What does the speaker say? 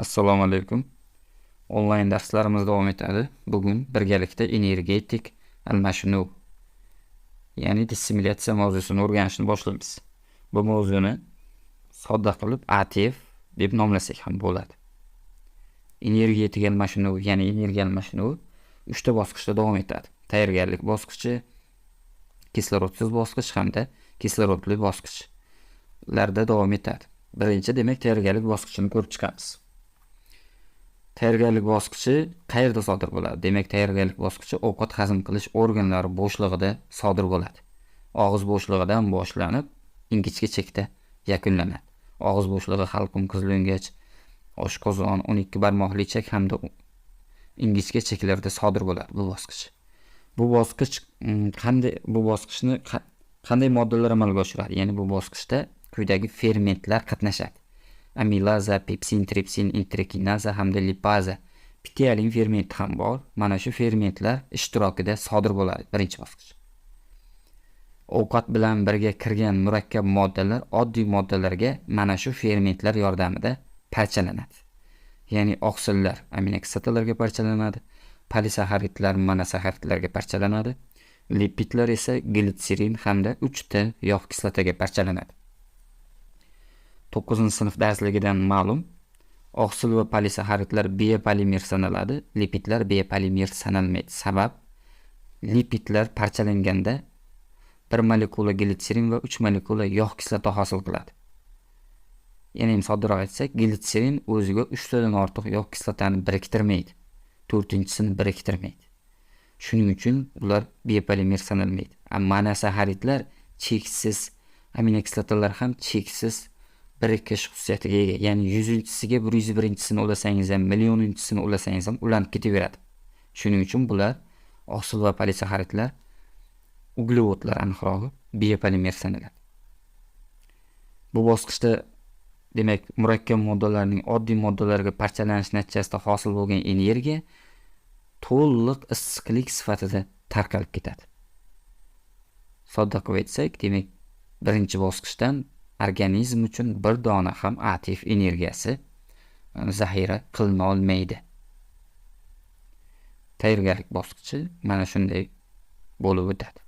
Assalomu alaykum. Onlayn darslarimiz davom etadi. Bugun birgalikda energetik almashinuv, ya'ni dissimilyatsiya mavzusini o'rganishni boshlaymiz. Bu mavzuni sodda qilib ATF deb nomlasak ham bo'ladi. Energetik almashinuv, ya'ni energiya almashinuvi 3 ta bosqichda davom etadi. Tayyorgarlik bosqichi, kislorodsiz bosqich hamda kislorodli bosqichlarda davom etadi. Birinchi, demak, tayyorgarlik bosqichini ko'rib chiqamiz. Tayyorgarlik bosqichi qayerda sodir bo'ladi? Demak, tayyorgarlik bosqichi ovqat hazm qilish organlari bo'shlig'ida sodir bo'ladi. Og'iz bo'shlig'idan boshlanib, ingichka chekda yakunlanadi. Og'iz bo'shlig'i, halqum, qizilungach, oshqozon, 12 barmoqli ichak hamda ingichka cheklarda sodir bo'ladi bu bosqich. Bu bosqichni qanday moddalar amalga oshiradi? Ya'ni bu bosqichda quyidagi fermentlar qatnashadi. Amilaza, pepsin, tripsin, interkinaza hamda lipaza, pitialin fermenti ham bor. Mana shu fermentlar ishtirokida sodir bo'ladi birinchi bosqich. Ovqat bilan birga kirgan murakkab moddalar oddiy moddalarga mana shu fermentlar yordamida parchalanadi. Ya'ni oqsillar aminokislotalarga parchalanadi, polisaxaridlar monosaxaridlarga parchalanadi, lipidlar esa glitserin hamda 3 ta yog' kislotaga parchalanadi. 9-sinf darsligidan ma'lum, oqsil va polisaxaridlar biopolimer sanaladi, lipidlar biopolimer sanalmaydi. Sabab, lipidlar parchalanganda 1 molekula glitserin va 3 molekula yog' kislota hosil qiladi. Ya'ni soddroq aytsak, glitserin o'ziga 3 tadan ortiq yog' kislotani biriktirmaydi, 4-sini biriktirmaydi. Shuning uchun ular biopolimer sanalmaydi. Monosaxaridlar cheksiz, aminokislotalar ham cheksiz birikish xususiyatiga ega. Ya'ni 100-siga 101-sini ulasangiz ham, millioninchsini ulasangiz ham ulanib ketaveradi. Shuning uchun bular oqsil va polisaxaridlar, uglevodlar aniqrog'i, biopolimer sanaladi. Bu bosqichda, demak, murakkab moddalarning oddiy moddalarga parchalanish natijasida hosil bo'lgan energiya to'liq issiqlik sifatida tarqalib ketadi. Sodda qilib aytsak, demak, birinchi bosqichdan organizm uchun bir dona ham ATF energiyasi zaxira qilina olmaydi. Tayyorgarlik bosqichi mana shunday bo'lib o'tadi.